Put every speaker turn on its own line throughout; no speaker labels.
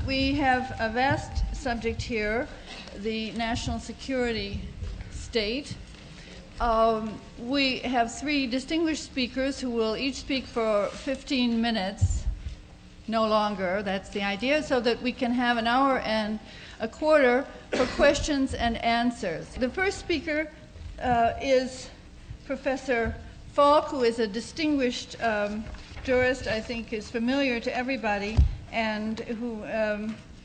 We have a vast subject here, the national security state. We have three distinguished speakers who will each speak for 15 minutes, no longer, that's the idea, so that we can have an hour and a quarter for questions and answers. The first speaker is Professor Falk, who is a distinguished jurist, I think is familiar to everybody, and who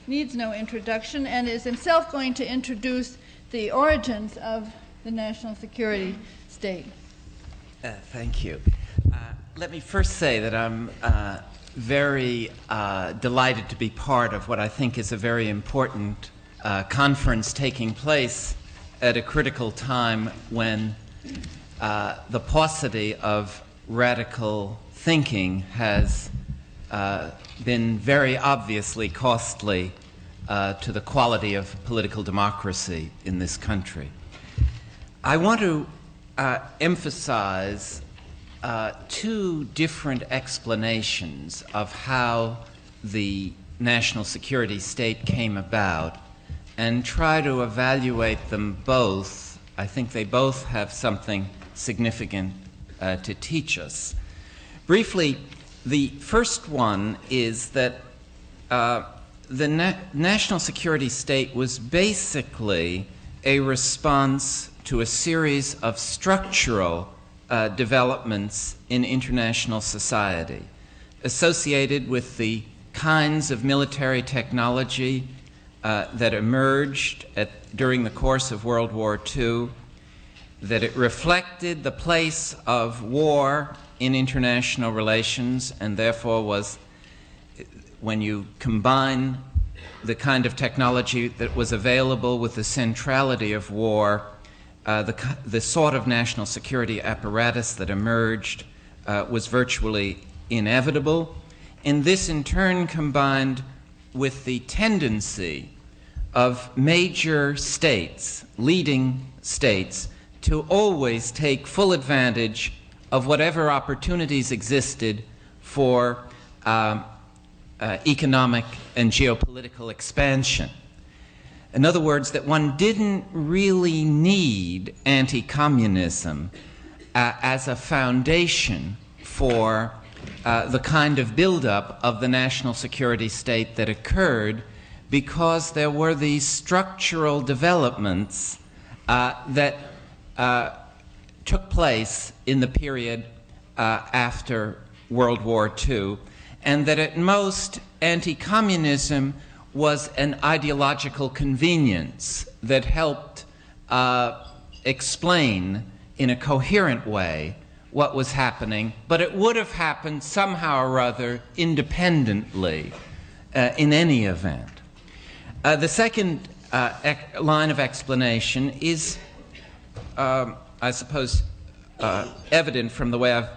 needs no introduction, and is himself going to introduce the origins of the national security state.
Thank you. Let me first say that I'm very delighted to be part of what I think is a very important conference taking place at a critical time when the paucity of radical thinking has been very obviously costly to the quality of political democracy in this country. I want to emphasize two different explanations of how the national security state came about and try to evaluate them both. I think they both have something significant to teach us. Briefly, the first one is that the national security state was basically a response to a series of structural developments in international society associated with the kinds of military technology that emerged during the course of World War II, that it reflected the place of war in international relations, and therefore was, when you combine the kind of technology that was available with the centrality of war, the sort of national security apparatus that emerged was virtually inevitable. And this in turn combined with the tendency of major states, leading states, to always take full advantage of whatever opportunities existed for economic and geopolitical expansion. In other words, that one didn't really need anti-communism as a foundation for the kind of buildup of the national security state that occurred, because there were these structural developments that took place in the period after World War II, and that at most anti-communism was an ideological convenience that helped explain in a coherent way what was happening, but it would have happened somehow or other independently in any event. The second line of explanation is, I suppose, evident from the way I've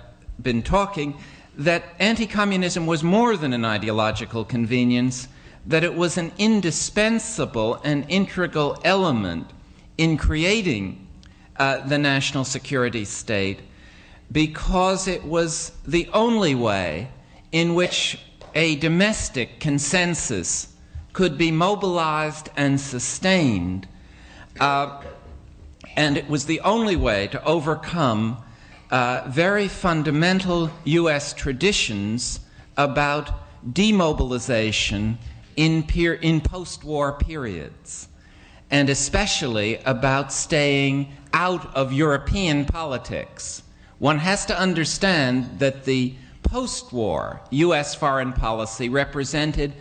been talking, that anti-communism was more than an ideological convenience, that it was an indispensable and integral element in creating the national security state, because it was the only way in which a domestic consensus could be mobilized and sustained, and it was the only way to overcome very fundamental U.S. traditions about demobilization in post-war periods, and especially about staying out of European politics. One has to understand that the post-war U.S. foreign policy represented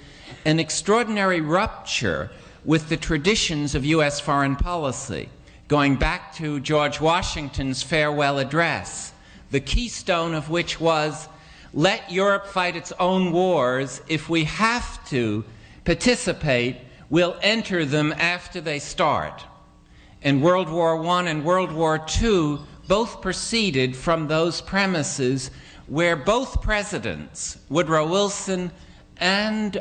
an extraordinary rupture with the traditions of U.S. foreign policy, going back to George Washington's farewell address, the keystone of which was, let Europe fight its own wars. If we have to participate, we'll enter them after they start. And World War I and World War II both proceeded from those premises, where both presidents, Woodrow Wilson and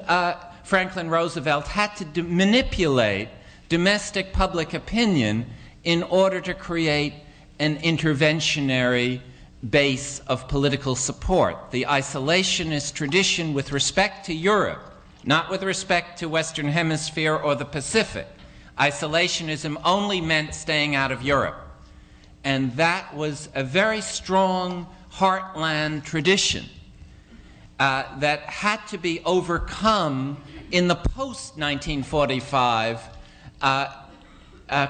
Franklin Roosevelt, had to manipulate domestic public opinion in order to create an interventionary base of political support. The isolationist tradition with respect to Europe not with respect to Western Hemisphere or the Pacific. Isolationism only meant staying out of Europe. And that was a very strong heartland tradition that had to be overcome in the post-1945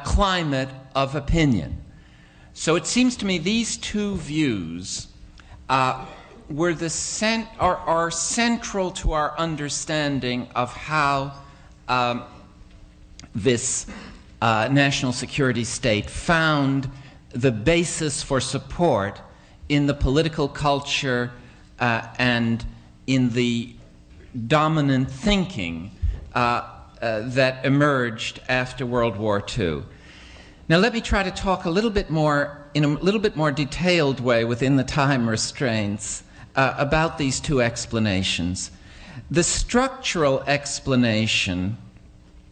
climate of opinion. So it seems to me these two views were are central to our understanding of how this national security state found the basis for support in the political culture and in the dominant thinking that emerged after World War II. Now let me try to talk a little bit more, in a little bit more detailed way within the time restraints about these two explanations. The structural explanation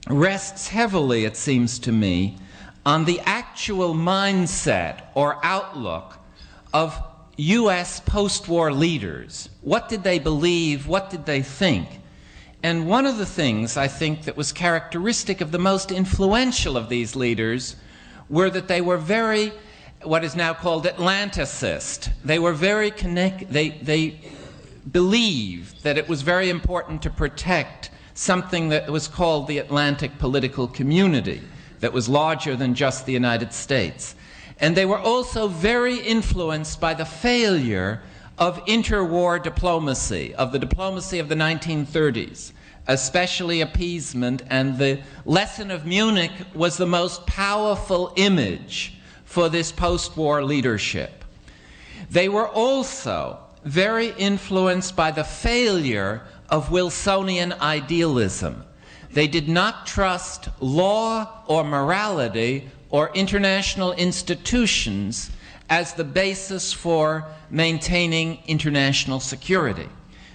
rests heavily, it seems to me, on the actual mindset or outlook of U.S. post-war leaders. What did they believe? What did they think? And one of the things I think that was characteristic of the most influential of these leaders were that they were very, what is now called Atlanticist. They were very they believed that it was very important to protect something that was called the Atlantic political community, that was larger than just the United States. And they were also very influenced by the failure of interwar diplomacy, of the diplomacy of the 1930s, especially appeasement, and the lesson of Munich was the most powerful image for this post-war leadership. They were also very influenced by the failure of Wilsonian idealism. They did not trust law or morality or international institutions as the basis for maintaining international security.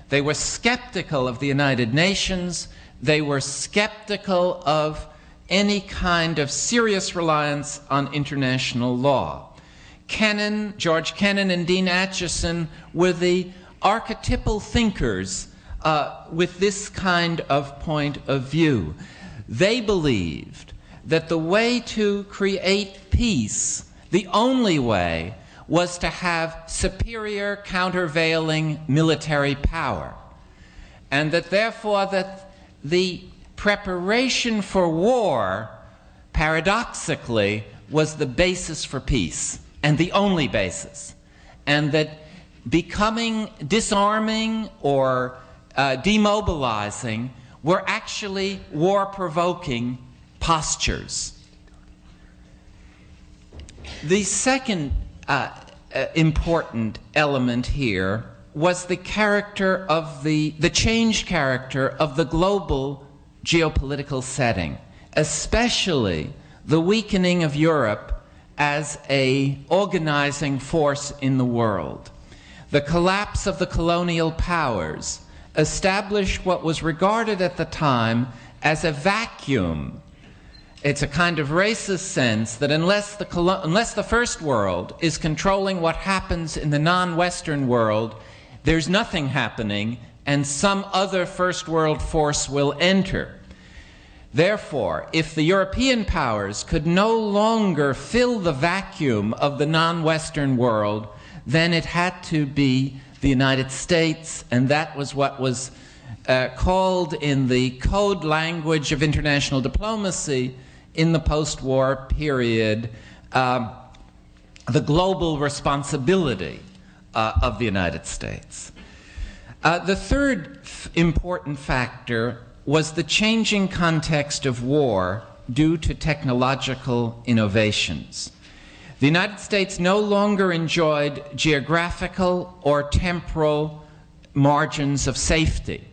They were skeptical of the United Nations. They were skeptical of any kind of serious reliance on international law. George Kennan and Dean Acheson were the archetypal thinkers with this kind of point of view. They believed that the way to create peace, the only way, was to have superior countervailing military power, and that therefore that the preparation for war, paradoxically, was the basis for peace, and the only basis, and that disarming or demobilizing were actually war-provoking postures. The second important element here was the character of the changed character of the global geopolitical setting, especially the weakening of Europe as an organizing force in the world. The collapse of the colonial powers established what was regarded at the time as a vacuum. It's a kind of racist sense that unless the first world is controlling what happens in the non-Western world, there's nothing happening, and some other first world force will enter. Therefore, if the European powers could no longer fill the vacuum of the non-Western world, then it had to be the United States, and that was what was called in the code language of international diplomacy in the post-war period, the global responsibility of the United States. The third important factor was the changing context of war due to technological innovations. The United States no longer enjoyed geographical or temporal margins of safety.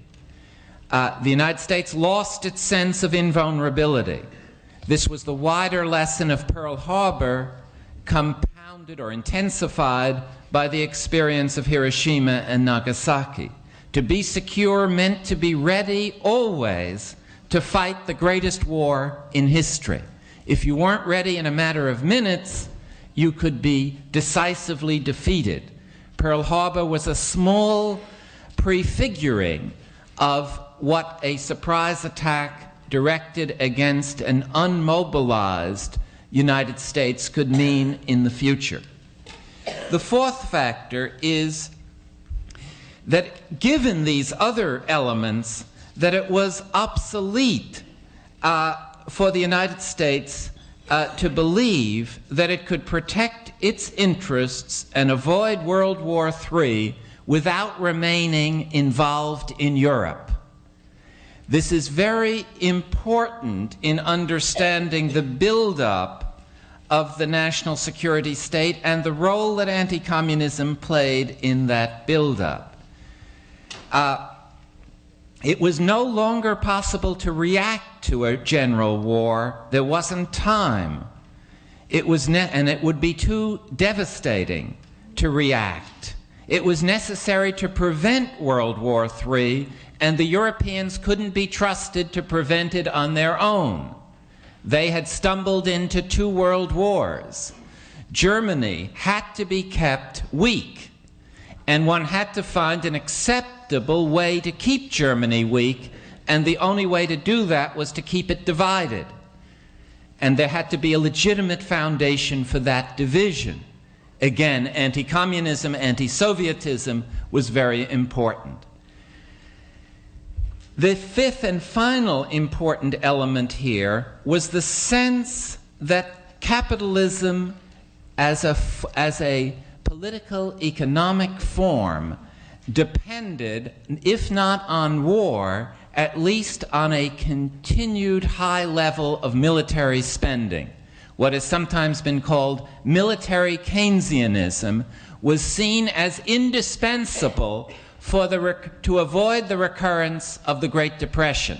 The United States lost its sense of invulnerability. This was the wider lesson of Pearl Harbor, compounded or intensified by the experience of Hiroshima and Nagasaki. To be secure meant to be ready always to fight the greatest war in history. If you weren't ready in a matter of minutes, you could be decisively defeated. Pearl Harbor was a small prefiguring of what a surprise attack directed against an unmobilized United States could mean in the future. The fourth factor is that given these other elements, that it was obsolete for the United States to believe that it could protect its interests and avoid World War III without remaining involved in Europe. This is very important in understanding the buildup of the national security state and the role that anti-communism played in that buildup. It was no longer possible to react to a general war. There wasn't time. And it would be too devastating to react. It was necessary to prevent World War III, and the Europeans couldn't be trusted to prevent it on their own. They had stumbled into 2 world wars. Germany had to be kept weak, and one had to find an acceptable way to keep Germany weak, and the only way to do that was to keep it divided. And there had to be a legitimate foundation for that division. Again, anti-communism, anti-Sovietism was very important. The fifth and final important element here was the sense that capitalism as a political economic form depended, if not on war, at least on a continued high level of military spending. What has sometimes been called military Keynesianism was seen as indispensable to avoid the recurrence of the Great Depression.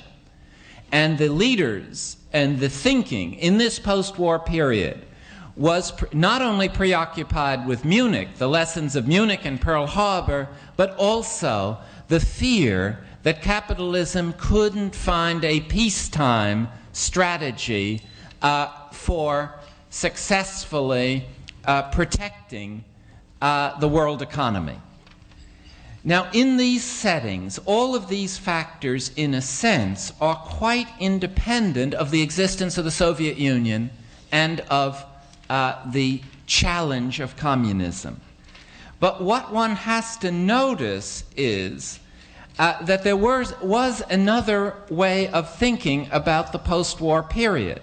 And the leaders and the thinking in this post-war period was not only preoccupied with Munich, the lessons of Munich and Pearl Harbor, but also the fear that capitalism couldn't find a peacetime strategy for successfully protecting the world economy. Now, in these settings, all of these factors, in a sense, are quite independent of the existence of the Soviet Union and of the challenge of communism. But what one has to notice is that there was another way of thinking about the post-war period,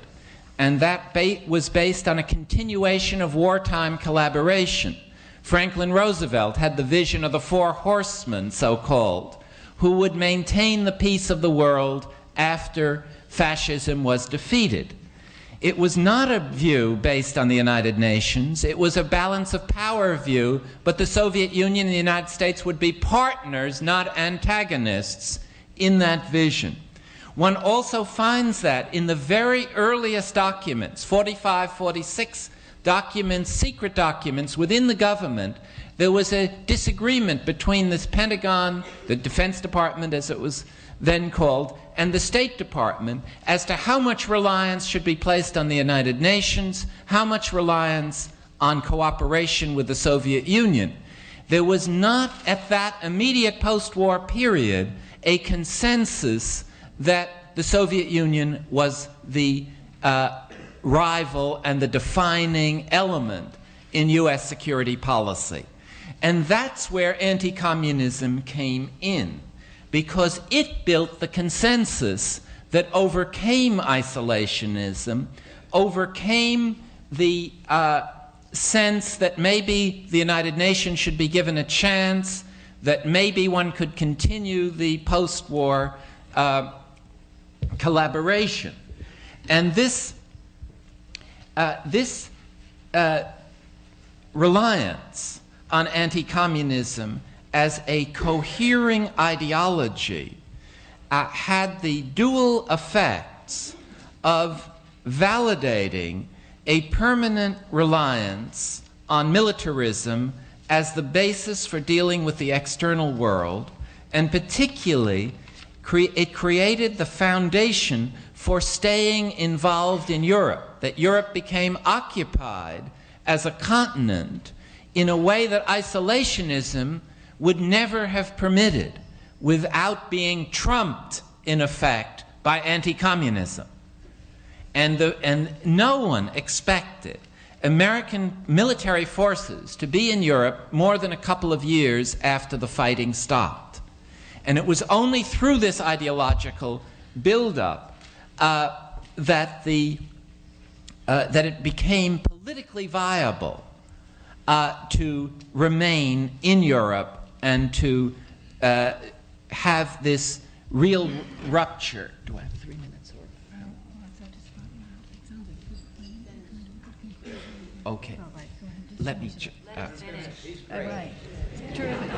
and that was based on a continuation of wartime collaboration. Franklin Roosevelt had the vision of the Four Horsemen, so-called, who would maintain the peace of the world after fascism was defeated. It was not a view based on the United Nations. It was a balance of power view, but the Soviet Union and the United States would be partners, not antagonists, in that vision. One also finds that in the very earliest documents, 45, 46 documents, secret documents within the government, there was a disagreement between this Pentagon, the Defense Department as it was then called, and the State Department as to how much reliance should be placed on the United Nations, how much reliance on cooperation with the Soviet Union. There was not, at that immediate post-war period, a consensus that the Soviet Union was the rival and the defining element in U.S. security policy. And that's where anti-communism came in, because it built the consensus that overcame isolationism, overcame the sense that maybe the United Nations should be given a chance, that maybe one could continue the post-war collaboration. And this reliance on anti-communism as a cohering ideology had the dual effects of validating a permanent reliance on militarism as the basis for dealing with the external world, and particularly it created the foundation for staying involved in Europe, that Europe became occupied as a continent in a way that isolationism would never have permitted. without being trumped, in effect, by anti-communism. And no one expected American military forces to be in Europe more than a couple of years after the fighting stopped. And it was only through this ideological buildup that it became politically viable to remain in Europe and to have this real rupture. Do I have 3 minutes? Or? Okay. Let me.
All right. Terrific.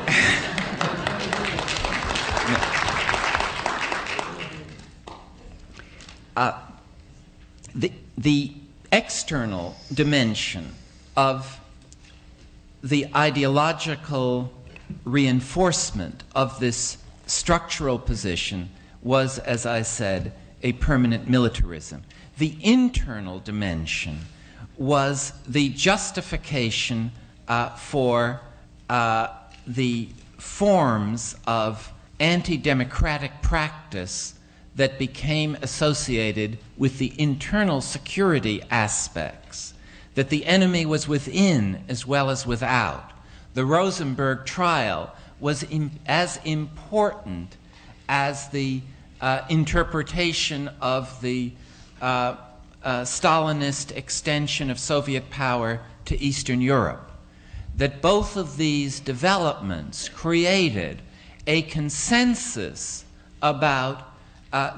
The external dimension of the ideological reinforcement of this structural position was, as I said, a permanent militarism. The internal dimension was the justification for the forms of anti-democratic practice that became associated with the internal security aspects, that the enemy was within as well as without. The Rosenberg trial was as important as the interpretation of the Stalinist extension of Soviet power to Eastern Europe. That both of these developments created a consensus about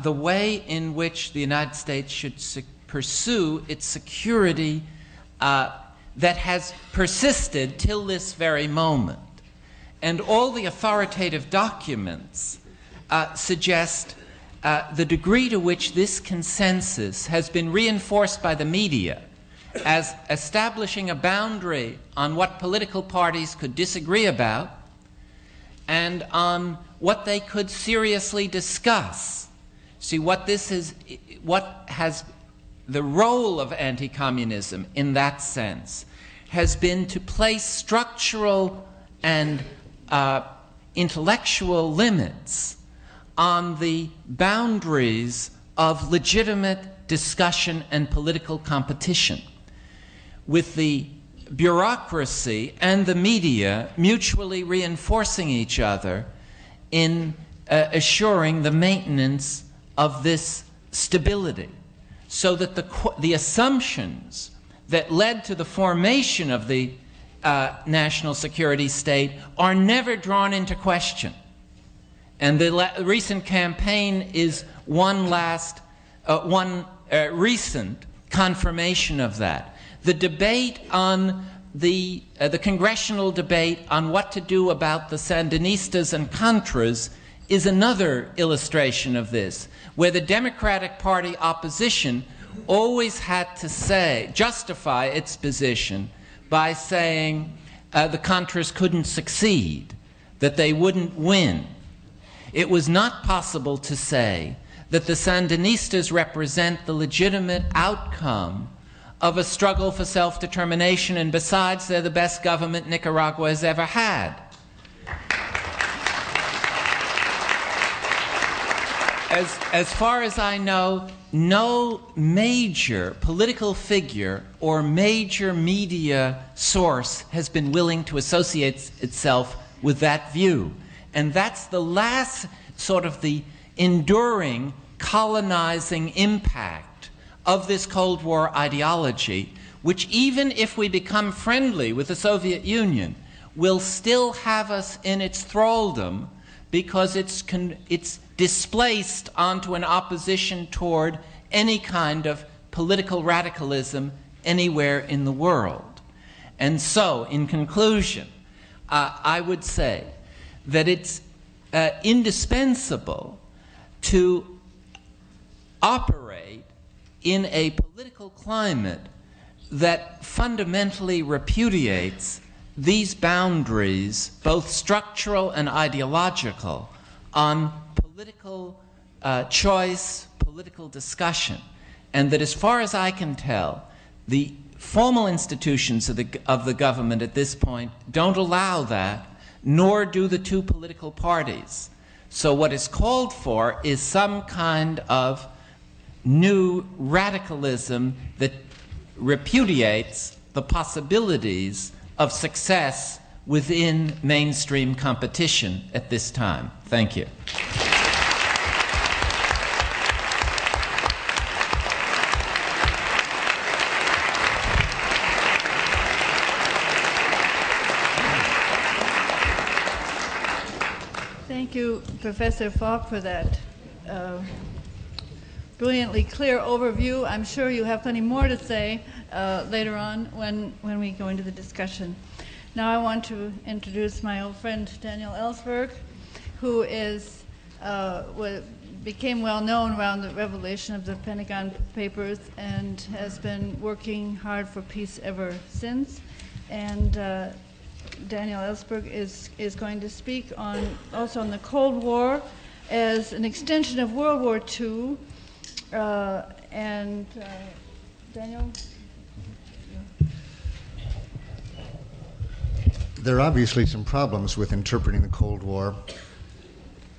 the way in which the United States should pursue its security that has persisted till this very moment. And all the authoritative documents suggest the degree to which this consensus has been reinforced by the media as establishing a boundary on what political parties could disagree about and on what they could seriously discuss. See, what has the role of anti-communism in that sense has been to place structural and intellectual limits on the boundaries of legitimate discussion and political competition, with the bureaucracy and the media mutually reinforcing each other in assuring the maintenance of this stability, so that the assumptions that led to the formation of the national security state are never drawn into question. And the recent campaign is one recent confirmation of that. The debate on the congressional debate on what to do about the Sandinistas and Contras is another illustration of this, where the Democratic Party opposition always had to justify its position by saying the Contras couldn't succeed, that they wouldn't win. It was not possible to say that the Sandinistas represent the legitimate outcome of a struggle for self-determination, and besides, they're the best government Nicaragua has ever had. As far as I know, no major political figure or major media source has been willing to associate itself with that view. And that's the last sort of the enduring, colonizing impact of this Cold War ideology, which even if we become friendly with the Soviet Union, will still have us in its thraldom, because it's displaced onto an opposition toward any kind of political radicalism anywhere in the world. And so, in conclusion, I would say that it's indispensable to operate in a political climate that fundamentally repudiates these boundaries, both structural and ideological, on political choice, political discussion, and that, as far as I can tell, the formal institutions of the government at this point don't allow that, nor do the two political parties. So what is called for is some kind of new radicalism that repudiates the possibilities of success within mainstream competition at this time. Thank you.
Thank you, Professor Falk, for that brilliantly clear overview. I'm sure you have plenty more to say later on when we go into the discussion. Now I want to introduce my old friend Daniel Ellsberg, who is became well known around the revelation of the Pentagon Papers and has been working hard for peace ever since. And Daniel Ellsberg is going to speak also on the Cold War as an extension of World War II. Daniel?
There are obviously some problems with interpreting the Cold War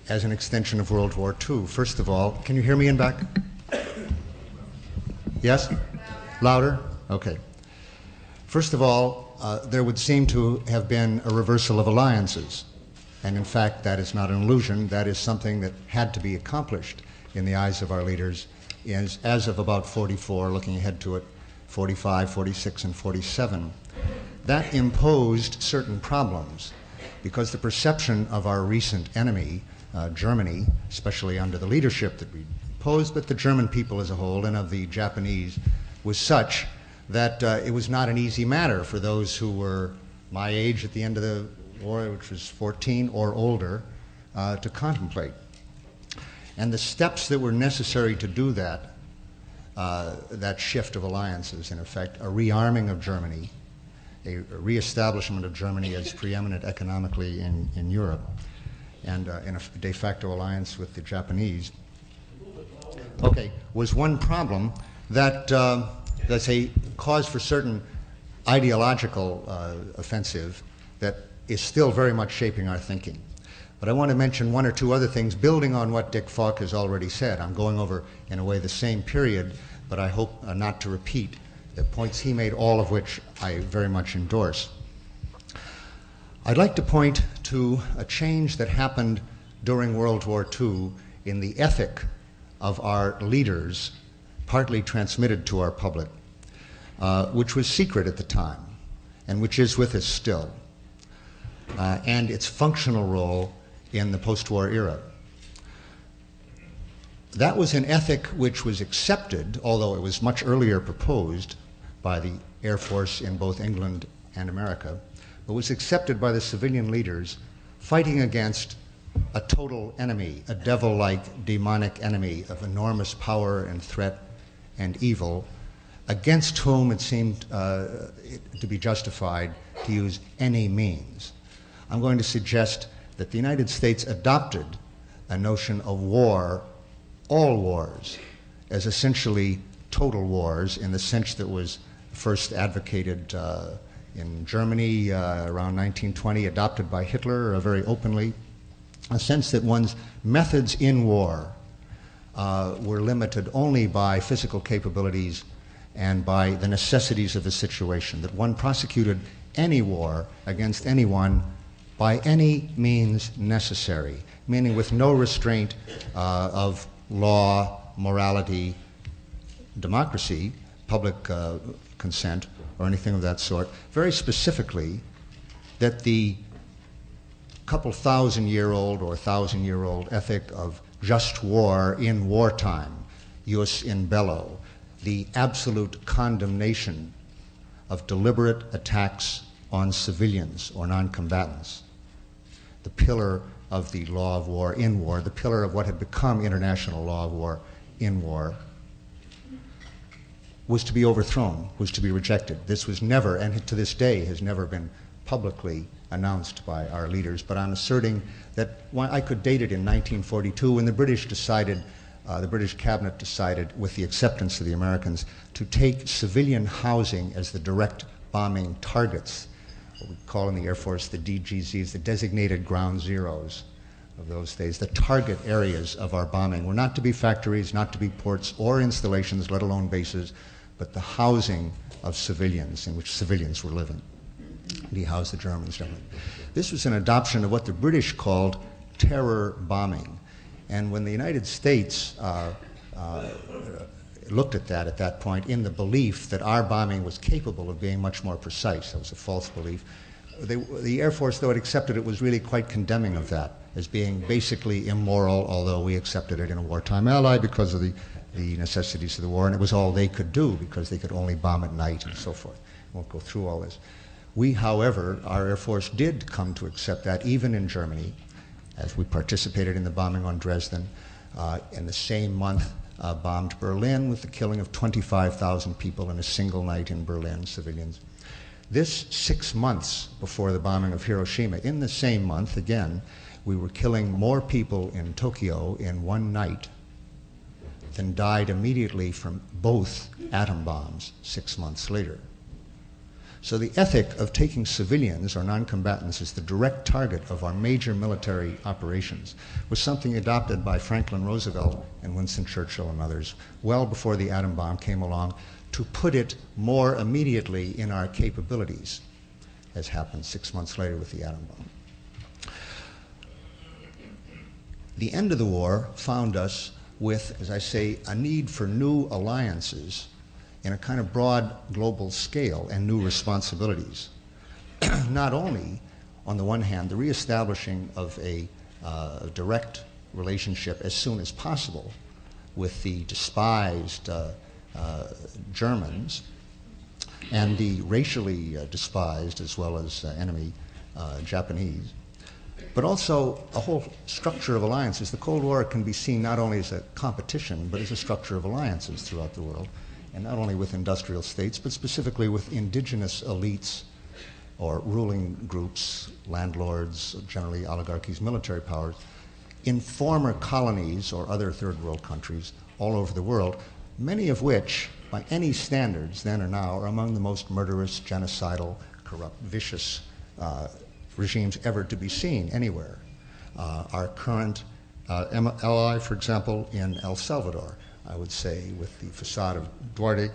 as an extension of World War II. First of all, can you hear me in back? Yes? Louder? Okay. First of all, there would seem to have been a reversal of alliances. And in fact, that is not an illusion. That is something that had to be accomplished in the eyes of our leaders as of about 44, looking ahead to it, 45, 46, and 47. That imposed certain problems because the perception of our recent enemy, Germany, especially under the leadership that we posed, but the German people as a whole and of the Japanese, was such that it was not an easy matter for those who were my age at the end of the war, which was 14 or older, to contemplate. And the steps that were necessary to do that, that shift of alliances, in effect, a rearming of Germany, a reestablishment of Germany as preeminent economically in Europe, and in a de facto alliance with the Japanese, was one problem that, let's say, caused for certain ideological offensive that is still very much shaping our thinking. But I want to mention one or two other things, building on what Dick Falk has already said. I'm going over, in a way, the same period, but I hope not to repeat the points he made, all of which I very much endorse. I'd like to point to a change that happened during World War II in the ethic of our leaders, partly transmitted to our public, which was secret at the time, and which is with us still, and its functional role in the post-war era. That was an ethic which was accepted, although it was much earlier proposed by the Air Force in both England and America, but was accepted by the civilian leaders fighting against a total enemy, a devil-like demonic enemy of enormous power and threat and evil, against whom it seemed to be justified to use any means. I'm going to suggest that the United States adopted a notion of war, all wars, as essentially total wars in the sense that was first advocated in Germany around 1920, adopted by Hitler very openly, a sense that one's methods in war were limited only by physical capabilities and by the necessities of the situation, that one prosecuted any war against anyone by any means necessary, meaning with no restraint of law, morality, democracy, public consent, or anything of that sort. Very specifically, that the couple thousand-year-old or thousand-year-old ethic of just war in wartime, jus in bello, the absolute condemnation of deliberate attacks on civilians or non-combatants, the pillar of the law of war in war, the pillar of what had become international law of war in war, was to be overthrown, was to be rejected. This was never, and to this day has never been publicly announced by our leaders, but I'm asserting that I could date it in 1942 when the British decided, the British cabinet decided, with the acceptance of the Americans, to take civilian housing as the direct bombing targets, what we call in the Air Force the DGZs, the designated ground zeros, of those days, the target areas of our bombing were not to be factories, not to be ports or installations, let alone bases, but the housing of civilians in which civilians were living. And he housed the Germans. This was an adoption of what the British called terror bombing. And when the United States looked at that point in the belief that our bombing was capable of being much more precise, that was a false belief, the Air Force, though it accepted it, was really quite condemning of that as being basically immoral, although we accepted it in a wartime ally because of the necessities of the war, and it was all they could do because they could only bomb at night and so forth. I won't go through all this. We, however, our Air Force did come to accept that, even in Germany, as we participated in the bombing on Dresden. In the same month, bombed Berlin with the killing of 25,000 people in a single night in Berlin, civilians. This 6 months before the bombing of Hiroshima, in the same month, again, we were killing more people in Tokyo in one night than died immediately from both atom bombs 6 months later. So the ethic of taking civilians or non-combatants as the direct target of our major military operations was something adopted by Franklin Roosevelt and Winston Churchill and others well before the atom bomb came along, to put it more immediately in our capabilities, as happened 6 months later with the atom bomb. The end of the war found us with, as I say, a need for new alliances in a kind of broad global scale and new responsibilities. Not only, on the one hand, the reestablishing of a direct relationship as soon as possible with the despised Germans and the racially despised as well as enemy Japanese, but also a whole structure of alliances. The Cold War can be seen not only as a competition, but as a structure of alliances throughout the world, and not only with industrial states, but specifically with indigenous elites or ruling groups, landlords, generally oligarchies, military powers, in former colonies or other third world countries all over the world, many of which, by any standards then or now, are among the most murderous, genocidal, corrupt, vicious regimes ever to be seen anywhere. Our current ally, for example, in El Salvador, I would say, with the facade of Duarte,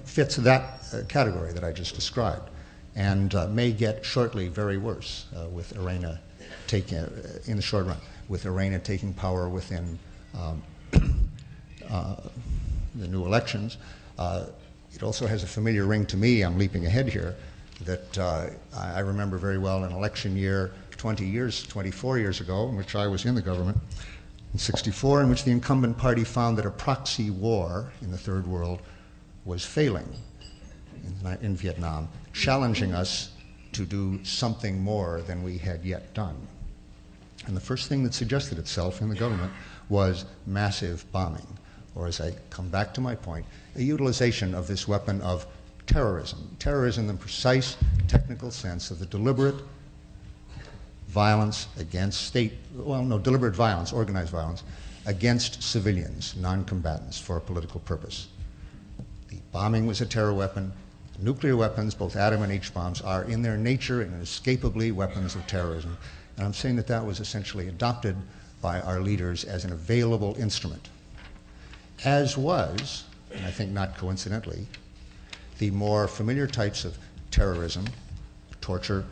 fits that category that I just described, and may get shortly very worse with Arena taking, in the short run, with Arena taking power within the new elections. It also has a familiar ring to me, I'm leaping ahead here, that I remember very well an election year 24 years ago, in which I was in the government, in '64, in which the incumbent party found that a proxy war in the third world was failing in Vietnam, challenging us to do something more than we had yet done. And the first thing that suggested itself in the government was massive bombing, or as I come back to my point, a utilization of this weapon of terrorism. Terrorism in the precise technical sense of the deliberate violence against deliberate violence, organized violence, against civilians, non-combatants, for a political purpose. The bombing was a terror weapon. Nuclear weapons, both atom and H-bombs, are in their nature and inescapably weapons of terrorism. And I'm saying that that was essentially adopted by our leaders as an available instrument, as was, and I think not coincidentally, the more familiar types of terrorism, torture,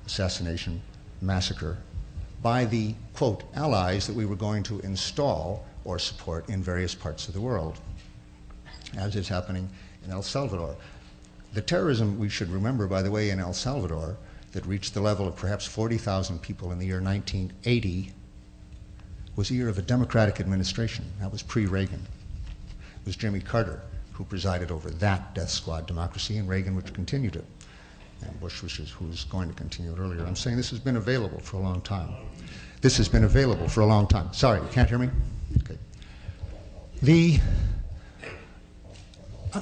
assassination, massacre, by the, quote, allies that we were going to install or support in various parts of the world, as is happening in El Salvador. The terrorism, we should remember, by the way, in El Salvador, that reached the level of perhaps 40,000 people in the year 1980, was a year of a Democratic administration. That was pre-Reagan. It was Jimmy Carter who presided over that death squad democracy, and Reagan, which continued it. And Bush, who was going to continue it earlier. I'm saying this has been available for a long time. This has been available for a long time. Sorry, you can't hear me? Okay.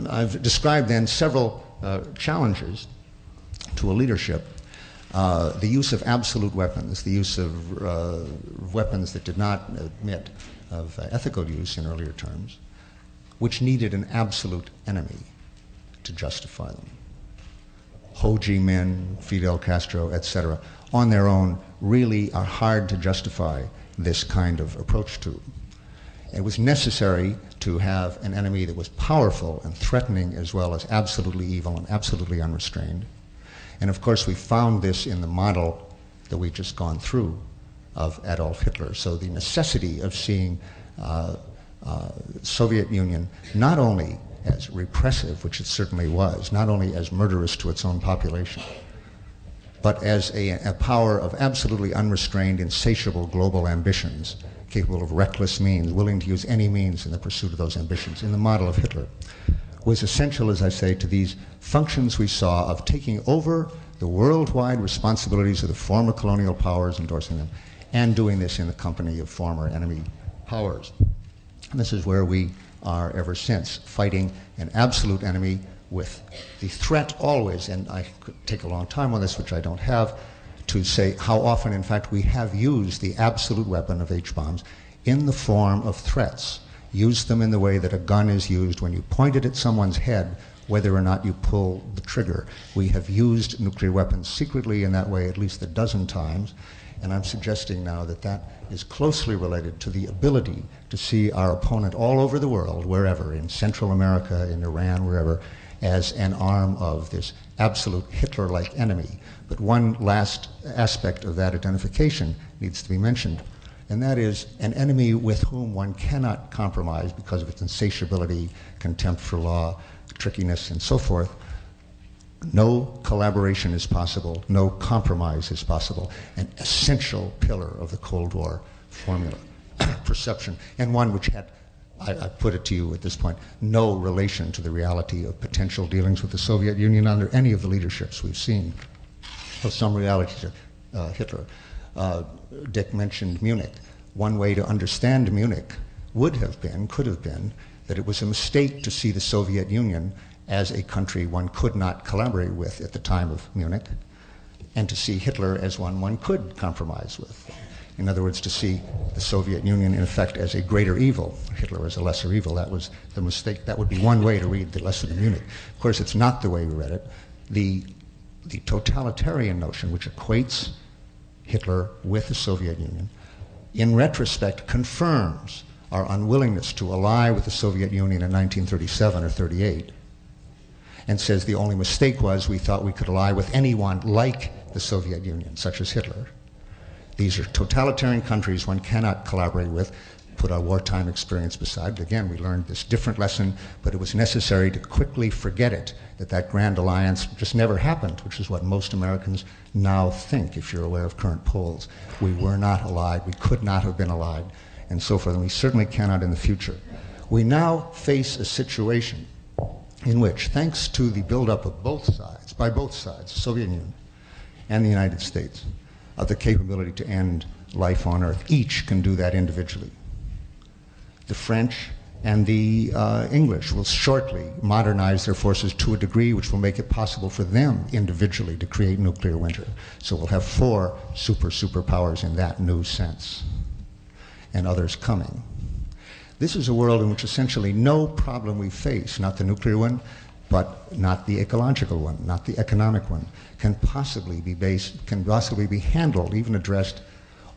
I've described then several challenges to a leadership. The use of absolute weapons, the use of weapons that did not admit of ethical use in earlier terms, which needed an absolute enemy to justify them. Ho Chi Minh, Fidel Castro, etc., on their own really are hard to justify this kind of approach to. It was necessary to have an enemy that was powerful and threatening as well as absolutely evil and absolutely unrestrained. And of course we found this in the model that we've just gone through of Adolf Hitler. So the necessity of seeing Soviet Union not only as repressive, which it certainly was, not only as murderous to its own population, but as a power of absolutely unrestrained, insatiable global ambitions, capable of reckless means, willing to use any means in the pursuit of those ambitions, in the model of Hitler, was essential, as I say, to these functions we saw of taking over the worldwide responsibilities of the former colonial powers, endorsing them, and doing this in the company of former enemy powers. And this is where we are ever since, fighting an absolute enemy with the threat always, and I could take a long time on this, which I don't have, to say how often, in fact, we have used the absolute weapon of H-bombs in the form of threats, used them in the way that a gun is used when you point it at someone's head, whether or not you pull the trigger. We have used nuclear weapons secretly in that way at least a dozen times, and I'm suggesting now that that is closely related to the ability to see our opponent all over the world, wherever, in Central America, in Iran, wherever, as an arm of this absolute Hitler-like enemy. But one last aspect of that identification needs to be mentioned, and that is an enemy with whom one cannot compromise because of its insatiability, contempt for law, trickiness, and so forth. No collaboration is possible, no compromise is possible, an essential pillar of the Cold War formula, perception, and one which had, I put it to you at this point, no relation to the reality of potential dealings with the Soviet Union under any of the leaderships we've seen. Well, some reality to Hitler. Dick mentioned Munich. One way to understand Munich would have been, could have been, that it was a mistake to see the Soviet Union as a country one could not collaborate with at the time of Munich, and to see Hitler as one could compromise with. In other words, to see the Soviet Union, in effect, as a greater evil, Hitler as a lesser evil. That was the mistake. That would be one way to read the lesson of Munich. Of course, it's not the way we read it. The totalitarian notion, which equates Hitler with the Soviet Union, in retrospect confirms our unwillingness to ally with the Soviet Union in 1937 or 38, and says the only mistake was we thought we could ally with anyone like the Soviet Union, such as Hitler. These are totalitarian countries one cannot collaborate with. Put our wartime experience beside. Again, we learned this different lesson, but it was necessary to quickly forget it, that grand alliance just never happened, which is what most Americans now think, if you're aware of current polls. We were not allied, we could not have been allied, and so forth, and we certainly cannot in the future. We now face a situation in which, thanks to the buildup of both sides, by both sides, the Soviet Union and the United States, of the capability to end life on Earth, each can do that individually. The French and the English will shortly modernize their forces to a degree which will make it possible for them individually to create nuclear winter. So we'll have 4 superpowers in that new sense, and others coming. This is a world in which essentially no problem we face, not the nuclear one, but not the ecological one, not the economic one, can possibly be handled, even addressed,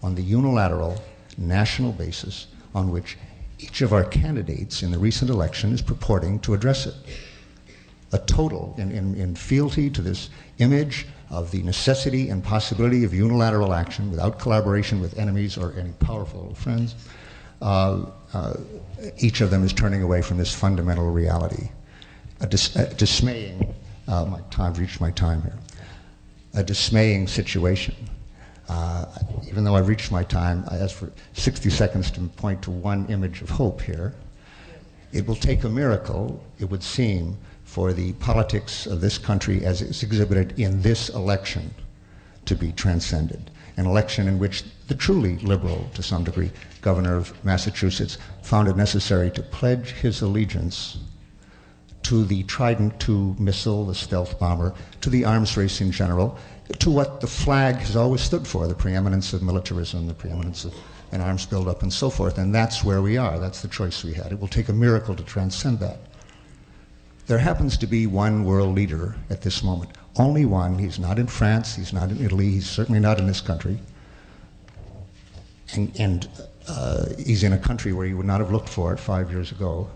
on the unilateral national basis on which each of our candidates in the recent election is purporting to address it. A total, in fealty to this image of the necessity and possibility of unilateral action without collaboration with enemies or any powerful friends, each of them is turning away from this fundamental reality. A dismaying, I've reached my time here, a dismaying situation. Even though I've reached my time, I ask for 60 seconds to point to one image of hope here. It will take a miracle, it would seem, for the politics of this country as it's exhibited in this election to be transcended. An election in which the truly liberal, to some degree, governor of Massachusetts found it necessary to pledge his allegiance to the Trident II missile, the stealth bomber, to the arms race in general, to what the flag has always stood for, the preeminence of militarism, the preeminence of an arms buildup, and so forth. And that's where we are. That's the choice we had. It will take a miracle to transcend that. There happens to be one world leader at this moment. Only one. He's not in France. He's not in Italy. He's certainly not in this country. and he's in a country where you would not have looked for it 5 years ago,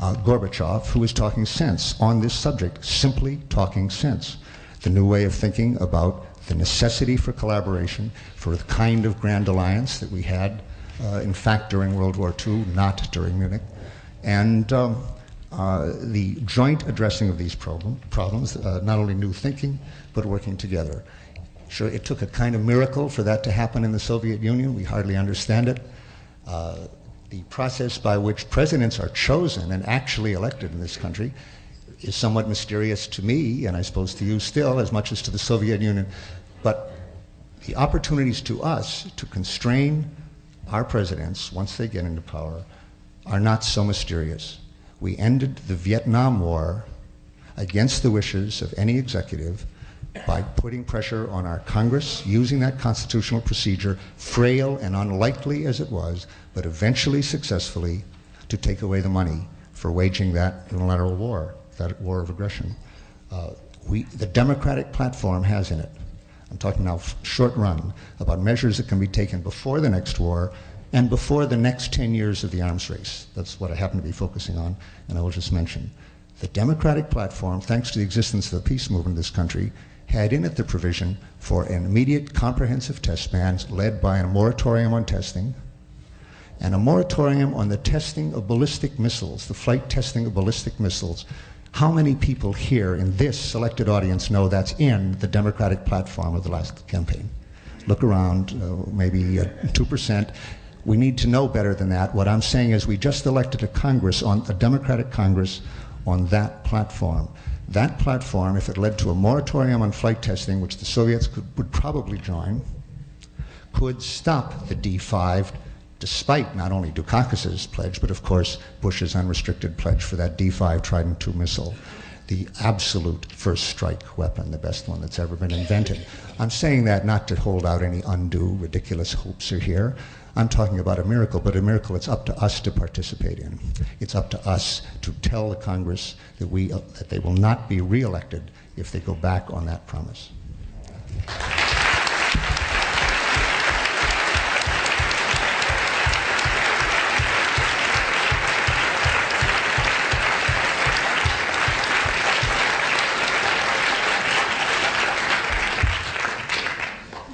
Gorbachev, who is talking sense on this subject, simply talking sense. The new way of thinking about the necessity for collaboration, for the kind of grand alliance that we had, in fact, during World War II, not during Munich, and the joint addressing of these problems, not only new thinking, but working together. Sure, it took a kind of miracle for that to happen in the Soviet Union. We hardly understand it. The process by which presidents are chosen and actually elected in this country is somewhat mysterious to me, and I suppose to you still, as much as to the Soviet Union. But the opportunities to us to constrain our presidents, once they get into power, are not so mysterious. We ended the Vietnam War against the wishes of any executive by putting pressure on our Congress, using that constitutional procedure, frail and unlikely as it was, but eventually successfully, to take away the money for waging that unilateral war, that war of aggression. The Democratic platform has in it, I'm talking now short run, about measures that can be taken before the next war and before the next 10 years of the arms race. That's what I happen to be focusing on, and I will just mention. The Democratic platform, thanks to the existence of the peace movement in this country, had in it the provision for an immediate comprehensive test ban led by a moratorium on testing, and a moratorium on the testing of ballistic missiles, the flight testing of ballistic missiles. How many people here in this selected audience know that's in the Democratic platform of the last campaign? Look around, maybe 2%. We need to know better than that. What I'm saying is we just elected a Congress, a Democratic Congress, on that platform. That platform, if it led to a moratorium on flight testing, which the Soviets would probably join, could stop the D5, despite not only Dukakis's pledge, but of course Bush's unrestricted pledge for that D5 Trident II missile, the absolute first strike weapon, the best one that's ever been invented. I'm saying that not to hold out any undue, ridiculous hopes here. I'm talking about a miracle, but a miracle it's up to us to participate in. It's up to us to tell the Congress that they will not be reelected if they go back on that promise.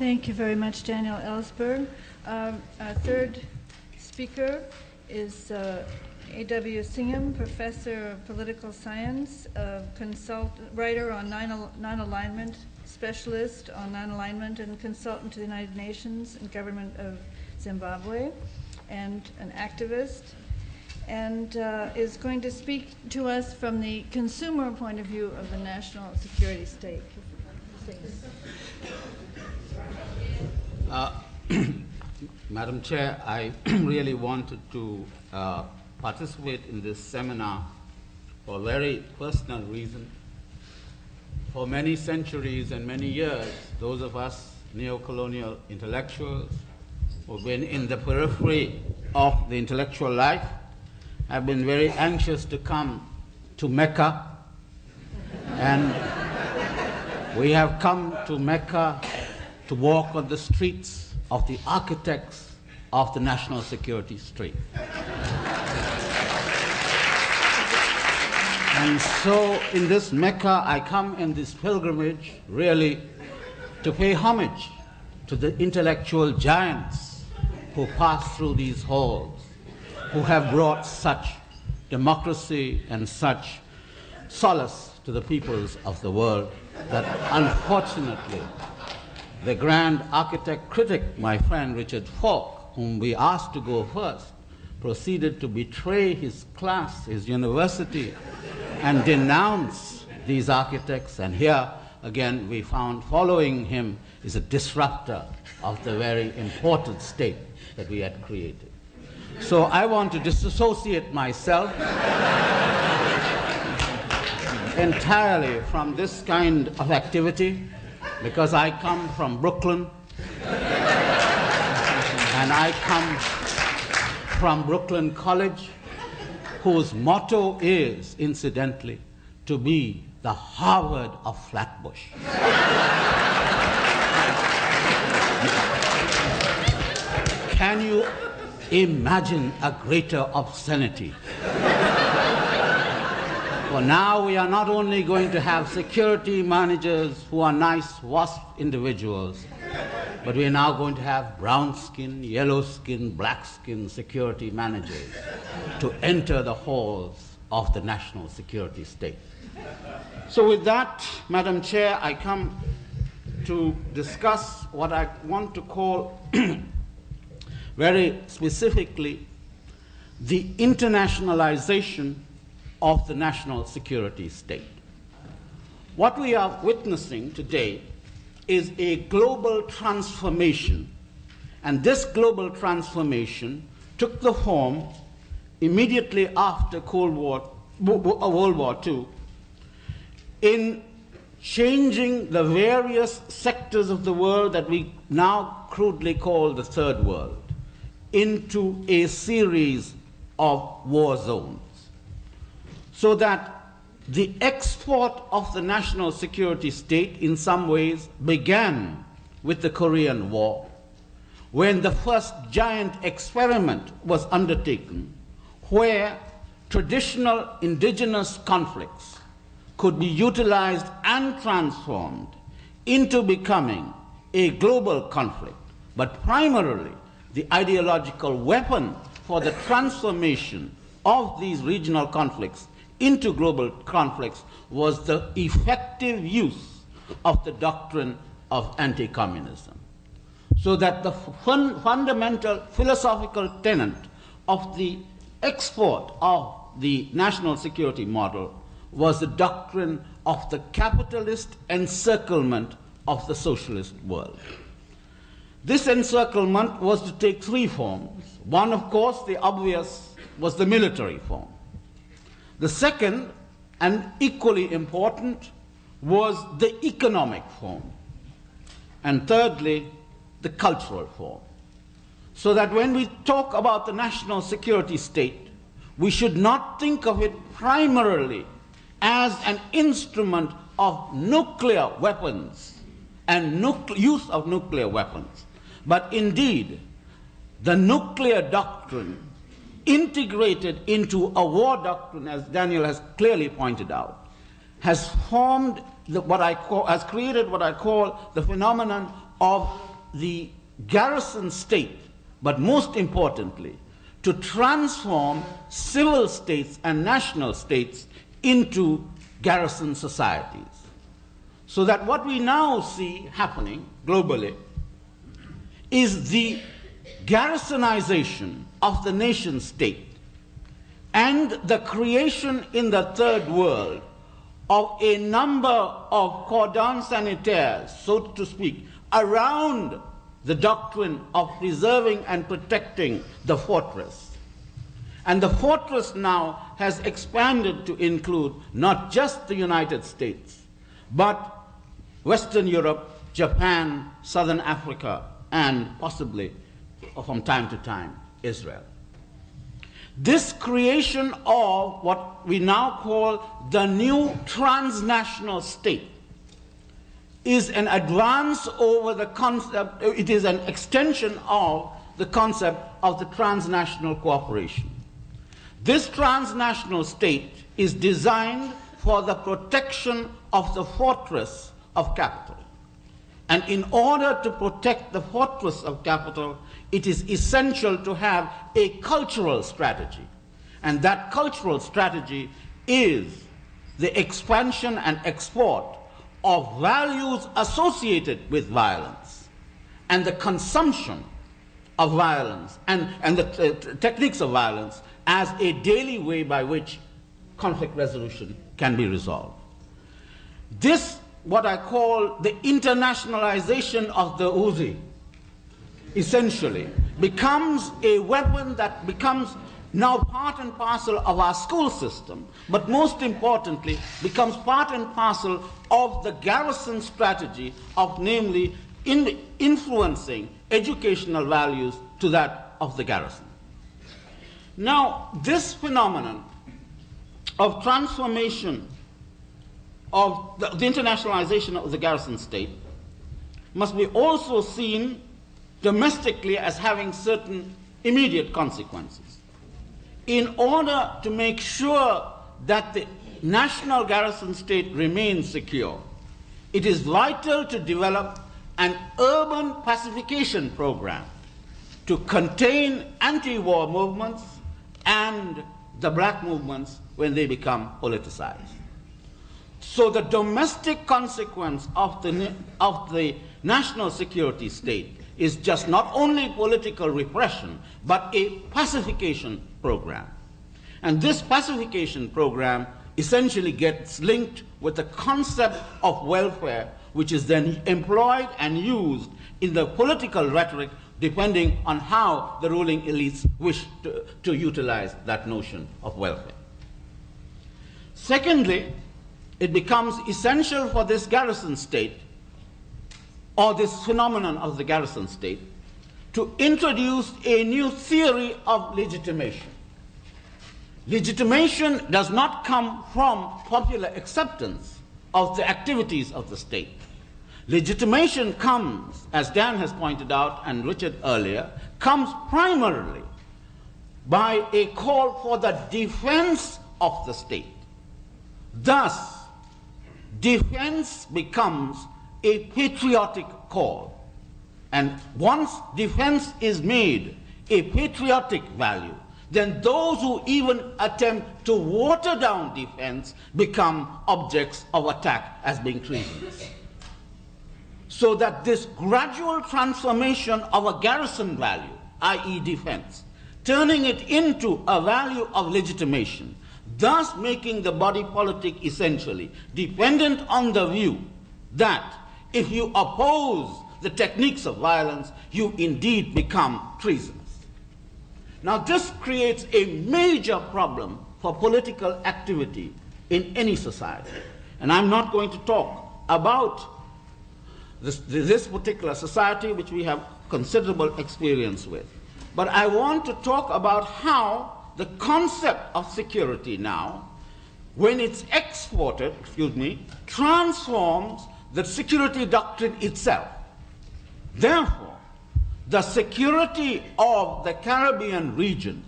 Thank you very much, Daniel Ellsberg. Our third speaker is A.W. Singham, professor of political science, writer on non-alignment, specialist on non-alignment, and consultant to the United Nations and government of Zimbabwe, and an activist, and is going to speak to us from the consumer point of view of the national security state.
Madam Chair, I really wanted to participate in this seminar for a very personal reason. For many centuries and many years, those of us neo-colonial intellectuals who've been in the periphery of the intellectual life have been very anxious to come to Mecca, and we have come to Mecca to walk on the streets of the architects of the national security state. And so in this Mecca, I come in this pilgrimage really to pay homage to the intellectual giants who pass through these halls, who have brought such democracy and such solace to the peoples of the world that unfortunately the grand architect critic, my friend Richard Falk, whom we asked to go first, proceeded to betray his class, his university, and denounce these architects. And here, again, we found following him is a disruptor of the very important state that we had created. So I want to disassociate myself entirely from this kind of activity, because I come from Brooklyn, and I come from Brooklyn College, whose motto is, incidentally, to be the Harvard of Flatbush. Can you imagine a greater obscenity? Well, now we are not only going to have security managers who are nice, wasp individuals, but we are now going to have brown skin, yellow skin, black skin security managers to enter the halls of the national security state. So with that, Madam Chair, I come to discuss what I want to call very specifically the internationalization of the national security state. What we are witnessing today is a global transformation, and this global transformation took the form immediately after World War II in changing the various sectors of the world that we now crudely call the Third World into a series of war zones, so that the export of the national security state in some ways began with the Korean War, when the first giant experiment was undertaken where traditional indigenous conflicts could be utilized and transformed into becoming a global conflict. But primarily, the ideological weapon for the transformation of these regional conflicts into global conflicts was the effective use of the doctrine of anti-communism. So that the fundamental philosophical tenet of the export of the national security model was the doctrine of the capitalist encirclement of the socialist world. This encirclement was to take three forms. One, of course, the obvious, was the military form. The second, and equally important, was the economic form. And thirdly, the cultural form. So that when we talk about the national security state, we should not think of it primarily as an instrument of nuclear weapons and use of nuclear weapons, but indeed the nuclear doctrine integrated into a war doctrine, as Daniel has clearly pointed out, has formed has created what I call the phenomenon of the garrison state, but most importantly, to transform civil states and national states into garrison societies. So that what we now see happening globally is the garrisonization of the nation state and the creation in the Third World of a number of cordons sanitaires, so to speak, around the doctrine of preserving and protecting the fortress. And the fortress now has expanded to include not just the United States, but Western Europe, Japan, Southern Africa, and possibly, from time to time, Israel. This creation of what we now call the new transnational state is an advance over the concept, it is an extension of the concept of the transnational cooperation. This transnational state is designed for the protection of the fortress of capital. And in order to protect the fortress of capital, it is essential to have a cultural strategy. And that cultural strategy is the expansion and export of values associated with violence and the consumption of violence and the techniques of violence as a daily way by which conflict resolution can be resolved. This, what I call the internationalization of the Uzi, essentially becomes a weapon that becomes now part and parcel of our school system, but most importantly becomes part and parcel of the garrison strategy of namely influencing educational values to that of the garrison. Now, this phenomenon of transformation of the internationalization of the garrison state must be also seen domestically as having certain immediate consequences. In order to make sure that the national garrison state remains secure, it is vital to develop an urban pacification program to contain anti-war movements and the black movements when they become politicized. So the domestic consequence of the national security state is just not only political repression, but a pacification program. And this pacification program essentially gets linked with the concept of welfare, which is then employed and used in the political rhetoric depending on how the ruling elites wish to utilize that notion of welfare. Secondly, it becomes essential for this garrison state, or this phenomenon of the garrison state, to introduce a new theory of legitimation. Legitimation does not come from popular acceptance of the activities of the state. Legitimation comes, as Dan has pointed out and Richard earlier, comes primarily by a call for the defense of the state. Thus, defense becomes a patriotic call. And once defense is made a patriotic value, then those who even attempt to water down defense become objects of attack as being treasonous. So that this gradual transformation of a garrison value, i.e. defense, turning it into a value of legitimation, thus making the body politic essentially dependent on the view that if you oppose the techniques of violence, you indeed become treasonous. Now this creates a major problem for political activity in any society. And I'm not going to talk about this particular society, which we have considerable experience with. But I want to talk about how the concept of security now, when it's exported, transforms the security doctrine itself. Therefore, the security of the Caribbean region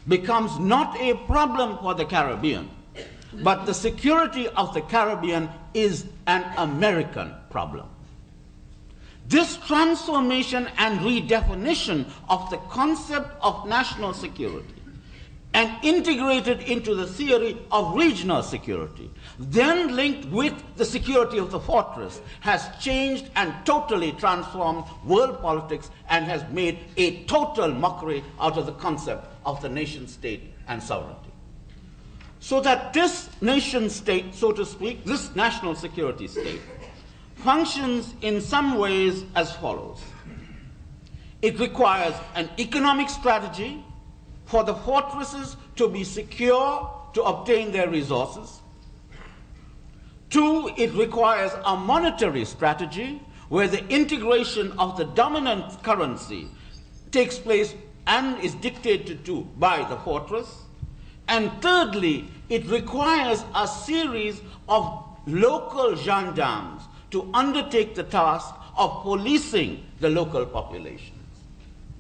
becomes not a problem for the Caribbean, but the security of the Caribbean is an American problem. This transformation and redefinition of the concept of national security and integrated into the theory of regional security, then linked with the security of the fortress, has changed and totally transformed world politics and has made a total mockery out of the concept of the nation state and sovereignty. So that this nation state, so to speak, this national security state, functions in some ways as follows. It requires an economic strategy for the fortresses to be secure to obtain their resources. 2, it requires a monetary strategy where the integration of the dominant currency takes place and is dictated to by the fortress. And thirdly, it requires a series of local gendarmes to undertake the task of policing the local populations.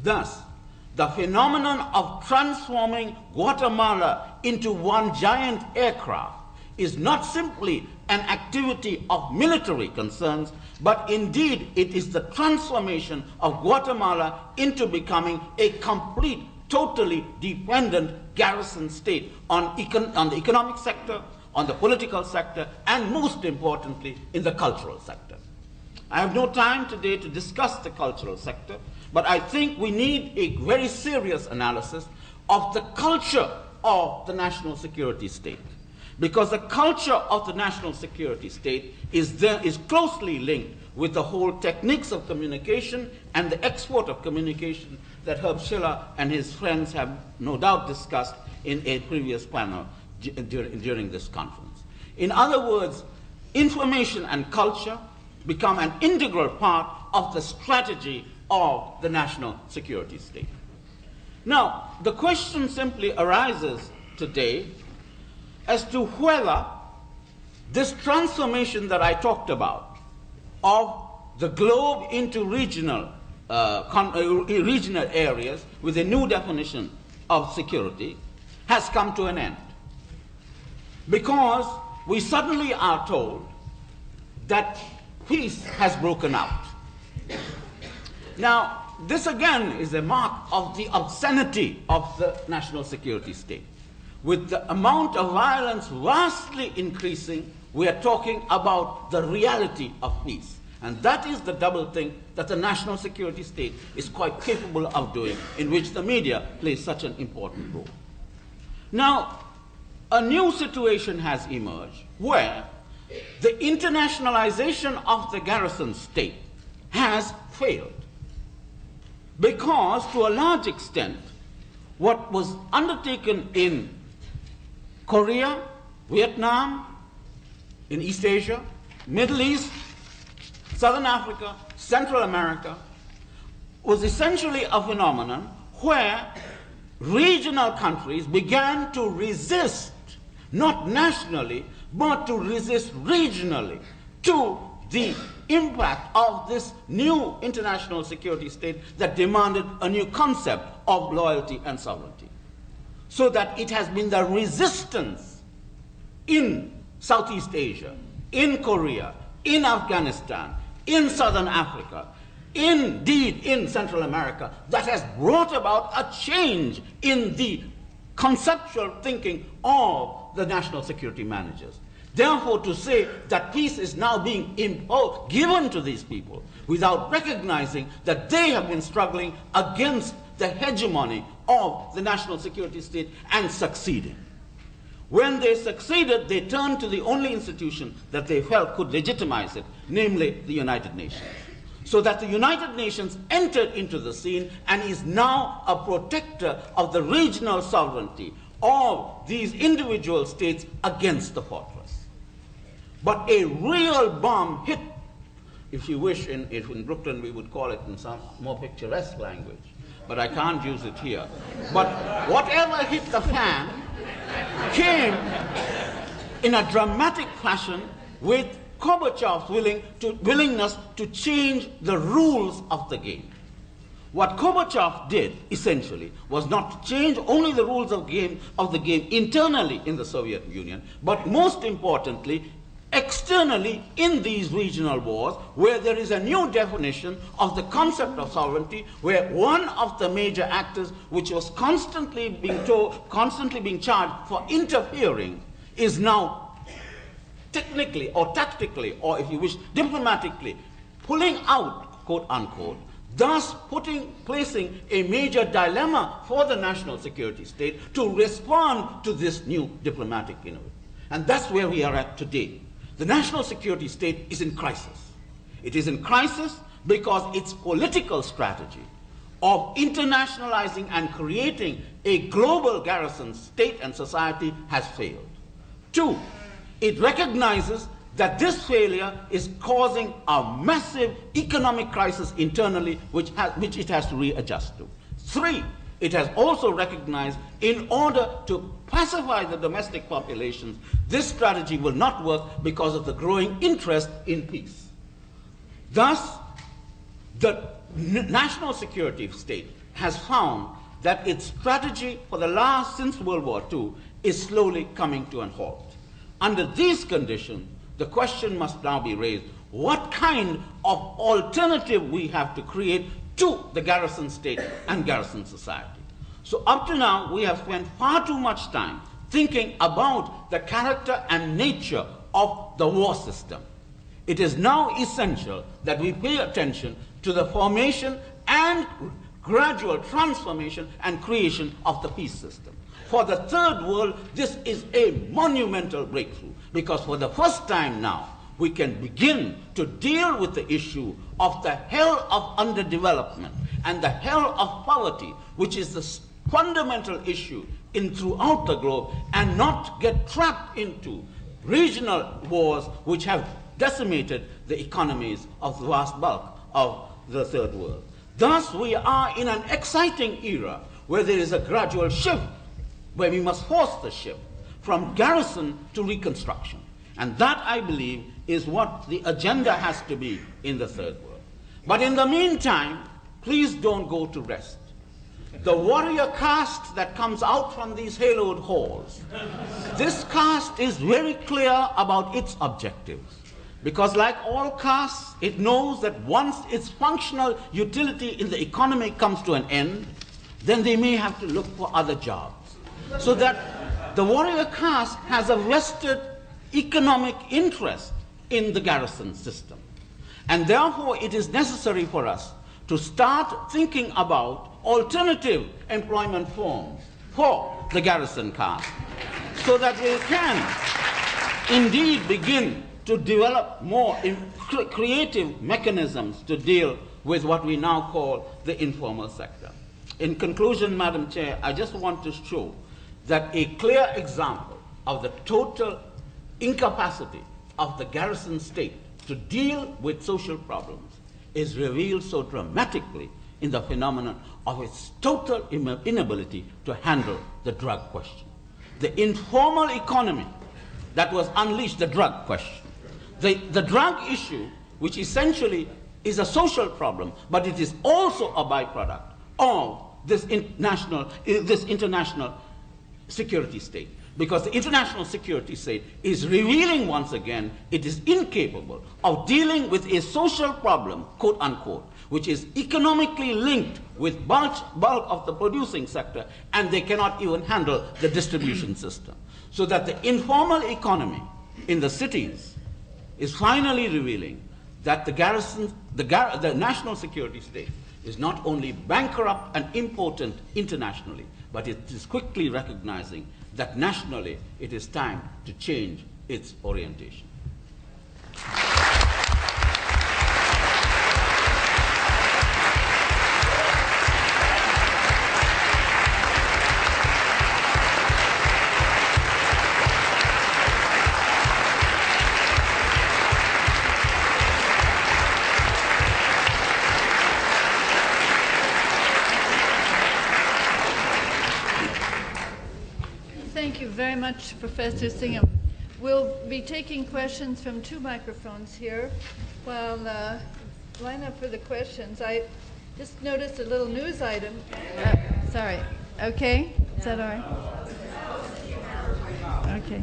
Thus, the phenomenon of transforming Guatemala into one giant aircraft is not simply an activity of military concerns, but indeed it is the transformation of Guatemala into becoming a complete, totally dependent garrison state on the economic sector, on the political sector, and most importantly, in the cultural sector. I have no time today to discuss the cultural sector, but I think we need a very serious analysis of the culture of the national security state. Because the culture of the national security state is closely linked with the whole techniques of communication and the export of communication that Herb Schiller and his friends have no doubt discussed in a previous panel during this conference. In other words, information and culture become an integral part of the strategy of the national security state. Now, the question simply arises today as to whether this transformation that I talked about of the globe into regional regional areas with a new definition of security has come to an end. Because we suddenly are told that peace has broken out. Now, this again is a mark of the obscenity of the national security state. With the amount of violence vastly increasing, we are talking about the reality of peace. And that is the double thing that the national security state is quite capable of doing, in which the media plays such an important role. Now, a new situation has emerged where the internationalization of the Garrison State has failed. Because, to a large extent, what was undertaken in Korea, Vietnam, in East Asia, Middle East, Southern Africa, Central America, was essentially a phenomenon where regional countries began to resist, not nationally, but to resist regionally to the impact of this new international security state that demanded a new concept of loyalty and sovereignty. So that it has been the resistance in Southeast Asia, in Korea, in Afghanistan, in Southern Africa, indeed in Central America, that has brought about a change in the conceptual thinking of the national security managers. Therefore, to say that peace is now being given to these people without recognizing that they have been struggling against the hegemony of the national security state and succeeding. When they succeeded, they turned to the only institution that they felt could legitimize it, namely the United Nations. So that the United Nations entered into the scene and is now a protector of the regional sovereignty of these individual states against the fortress. But a real bomb hit, if you wish, if in Brooklyn we would call it in some more picturesque language, but I can't use it here. But whatever hit the fan came in a dramatic fashion with Gorbachev's willingness to change the rules of the game. What Gorbachev did, essentially, was not to change only the rules of the game internally in the Soviet Union, but most importantly, externally in these regional wars, where there is a new definition of the concept of sovereignty, where one of the major actors, which was constantly being charged for interfering, is now technically or tactically, or if you wish, diplomatically, pulling out, quote unquote, thus placing a major dilemma for the national security state to respond to this new diplomatic innovation. And that's where we are at today. The national security state is in crisis. It is in crisis because its political strategy of internationalizing and creating a global garrison state and society has failed. Two, it recognizes that this failure is causing a massive economic crisis internally, which it has to readjust to. Three, it has also recognized in order to pacify the domestic populations, this strategy will not work because of the growing interest in peace. Thus, the national security state has found that its strategy for since World War II is slowly coming to a halt. Under these conditions, the question must now be raised, what kind of alternative we have to create to the garrison state and garrison society. So up to now, we have spent far too much time thinking about the character and nature of the war system. It is now essential that we pay attention to the formation and gradual transformation and creation of the peace system. For the third world, this is a monumental breakthrough, because for the first time now, we can begin to deal with the issue of the hell of underdevelopment and the hell of poverty, which is the fundamental issue throughout the globe, and not get trapped into regional wars which have decimated the economies of the vast bulk of the third world. Thus, we are in an exciting era where there is a gradual shift, where we must force the shift from garrison to reconstruction. And that, I believe, is what the agenda has to be in the third world. But in the meantime, please don't go to rest. The warrior caste that comes out from these haloed halls, this caste is very clear about its objectives. Because like all castes, it knows that once its functional utility in the economy comes to an end, then they may have to look for other jobs. So that the warrior caste has a vested economic interest in the garrison system. And therefore, it is necessary for us to start thinking about alternative employment forms for the garrison caste, so that we can indeed begin to develop more creative mechanisms to deal with what we now call the informal sector. In conclusion, Madam Chair, I just want to show that a clear example of the total incapacity of the garrison state to deal with social problems is revealed so dramatically in the phenomenon of its total inability to handle the drug question. The informal economy that was unleashed, the drug question. The drug issue, which essentially is a social problem, but it is also a byproduct of this international security state. Because the international security state is revealing once again it is incapable of dealing with a social problem, quote unquote, which is economically linked with bulk of the producing sector, and they cannot even handle the distribution system. So that the informal economy in the cities is finally revealing that the national security state is not only bankrupt and impotent internationally, but it is quickly recognizing that nationally it is time to change its orientation.
Thank you very much, Professor Singham. We'll be taking questions from two microphones here. While line up for the questions, I just noticed a little news item. Sorry. Okay? Is that all right? Okay.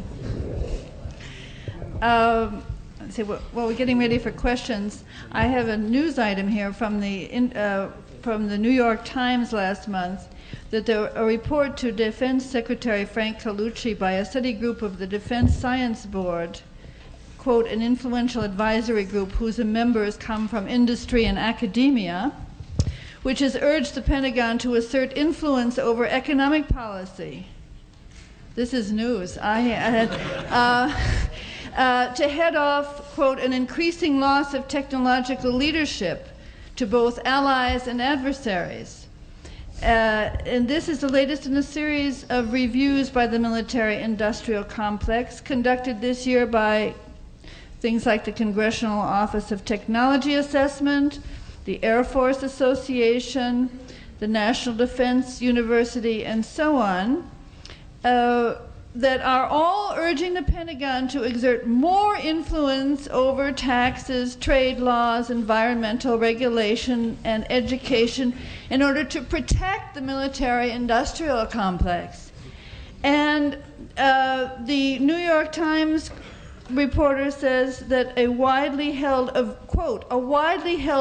Let's see. Well, we're getting ready for questions. I have a news item here from the New York Times last month, that a report to Defense Secretary Frank Carlucci by a study group of the Defense Science Board, quote, an influential advisory group whose members come from industry and academia, which has urged the Pentagon to assert influence over economic policy. This is news. To head off, quote, an increasing loss of technological leadership to both allies and adversaries. And this is the latest in a series of reviews by the military-industrial complex conducted this year by things like the Congressional Office of Technology Assessment, the Air Force Association, the National Defense University, and so on, that are all urging the Pentagon to exert more influence over taxes, trade laws, environmental regulation, and education in order to protect the military-industrial complex. And the New York Times reporter says that a widely held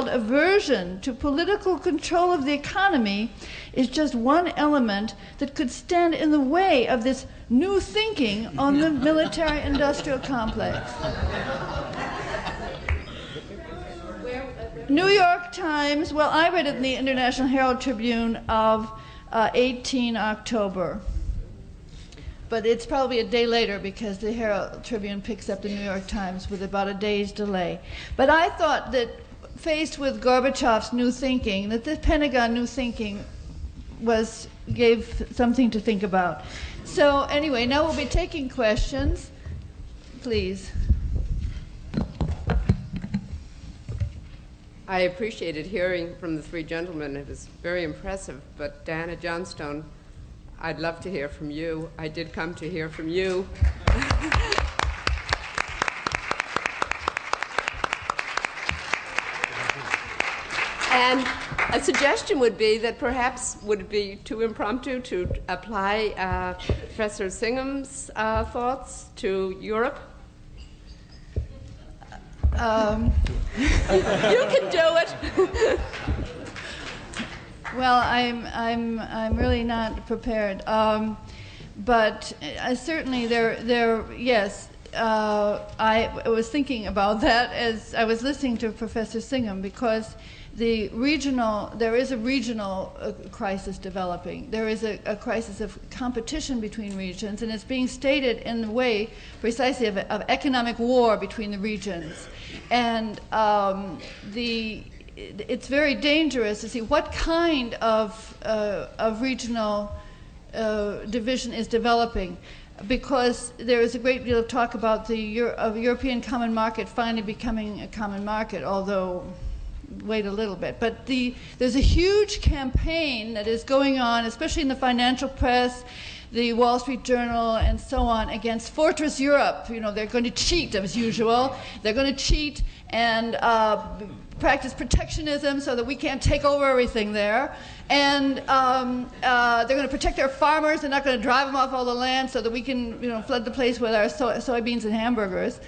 aversion to political control of the economy is just one element that could stand in the way of this new thinking on the military-industrial complex. New York Times, well, I read it in the International Herald Tribune of 18 October. But it's probably a day later because the Herald Tribune picks up the New York Times with about a day's delay. But I thought that faced with Gorbachev's new thinking, that the Pentagon new thinking gave something to think about. So anyway, now we'll be taking questions. Please.
I appreciated hearing from the three gentlemen. It was very impressive. But Diana Johnstone, I'd love to hear from you. I did come to hear from you. And A suggestion would be that perhaps would it be too impromptu to apply Professor Singham's thoughts to Europe? You can do it.
Well, I'm really not prepared. But certainly yes. I was thinking about that as I was listening to Professor Singham, because there is a regional crisis developing. There is a crisis of competition between regions, and it's being stated in the way precisely of economic war between the regions. And it's very dangerous to see what kind of regional division is developing, because there is a great deal of talk about the European common market finally becoming a common market, although wait a little bit. But there's a huge campaign that is going on, especially in the financial press, the Wall Street Journal, and so on, against Fortress Europe. You know, they're going to cheat as usual. They're going to cheat and practice protectionism so that we can't take over everything there. And they're going to protect their farmers. They're not going to drive them off all the land so that we can, flood the place with our soybeans and hamburgers.